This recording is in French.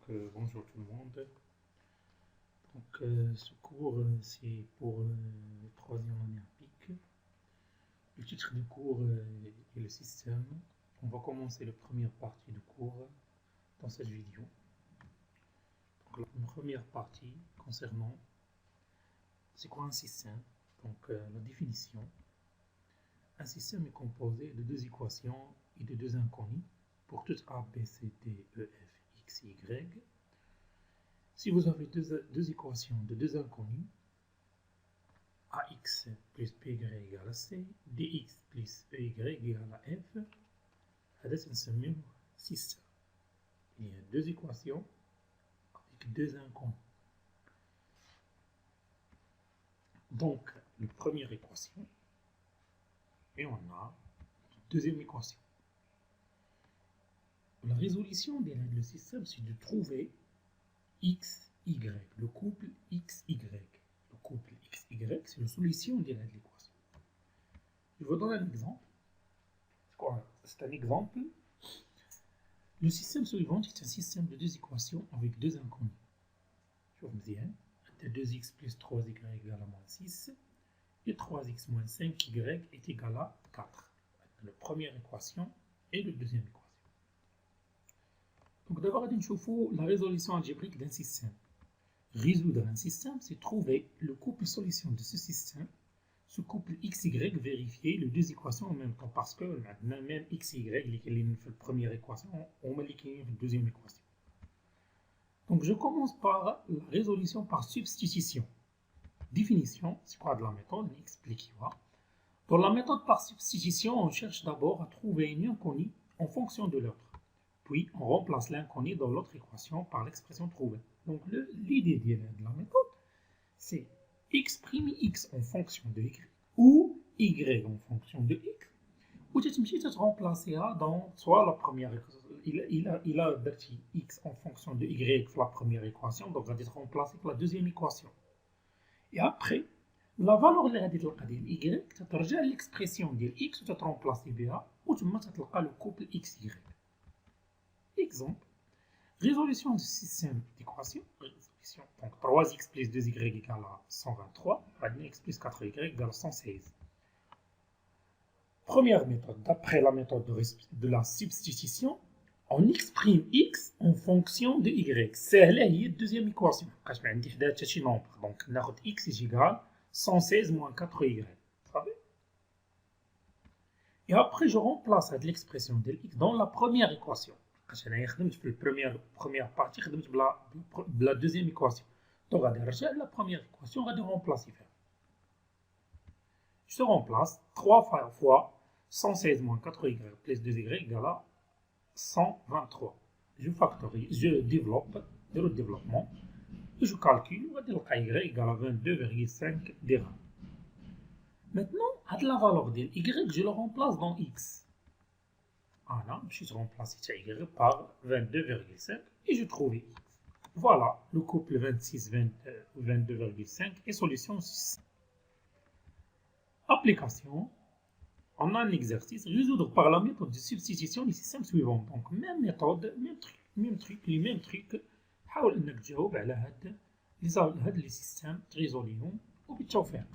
Bonjour tout le monde. Ce cours, c'est pour la troisième année à PIC. Le titre du cours est le système. On va commencer la première partie du cours dans cette vidéo. Donc, la première partie concernant c'est quoi un système. La définition. Un système est composé de deux équations et de deux inconnus pour toutes A, B, C, D, E, F, X, Y. Si vous avez deux équations de deux inconnus, ax plus by égale à c, dx plus ey égale à f, هذا تنسميه système. Il y a deux équations avec deux inconnus. Donc, la première équation, et on a la deuxième équation. La résolution des règles du système, c'est de trouver x, y, le couple x, y. Le couple x, y, c'est la solution de l'équation. Je vous donne un exemple. C'est un exemple. Le système suivant est un système de deux équations avec deux inconnus. Je vous dis, 2x plus 3y égale à moins 6 et 3x moins 5y est égal à 4. La première équation et la deuxième équation. Donc d'abord, on va la résolution algébrique d'un système. Résoudre un système, c'est trouver le couple solution de ce système. Ce couple XY, vérifier les deux équations en même temps, parce que même XY, qui est la première équation, on met la deuxième équation. Donc je commence par la résolution par substitution. Définition, c'est quoi de la méthode, on explique. Dans la méthode par substitution, on cherche d'abord à trouver une inconnue en fonction de l'autre. Puis on remplace l'inconnu dans l'autre équation par l'expression trouvée. Donc l'idée de la méthode, c'est x' x en fonction de y ou y en fonction de x. Ou tu te remplacer dans soit la première équation, il a bâti x en fonction de y la première équation, donc on va remplacer par la deuxième équation. Et après, la valeur de y, tu te l'expression de x, tu te remplacer par ou tu te le couple xy. Exemple, résolution du système d'équation. Donc 3x plus 2y égale à 123, x plus 4y égale à 116. Première méthode, d'après la méthode de la substitution, on exprime x en fonction de y. C'est la deuxième équation. Donc, x est égal à 116 moins 4y. Et après, je remplace l'expression de x dans la première équation. عشان انا خدمت في première partie خدمت بلا deuxième équation. Donc غادي نرجع la première équation غادي نرمبلاسي فيها. Je remplace 3 fois 116 moins 4y plus 2y égale à 123. Je factorise, je développe, le développement, et je calcule, غادي نلقى y égale à 22,5 dirhams. Maintenant, la valeur de y, je le remplace dans x. Voilà, je remplace y par 22,5 et je trouve x. Voilà, le couple 26-22,5 est solution 6. Application. On a un exercice, résoudre par la méthode de substitution les systèmes suivants. Donc, même méthode, même truc. حاول انك تجاوب على هاد les systèmes تريزوليهم وبالتوفيق.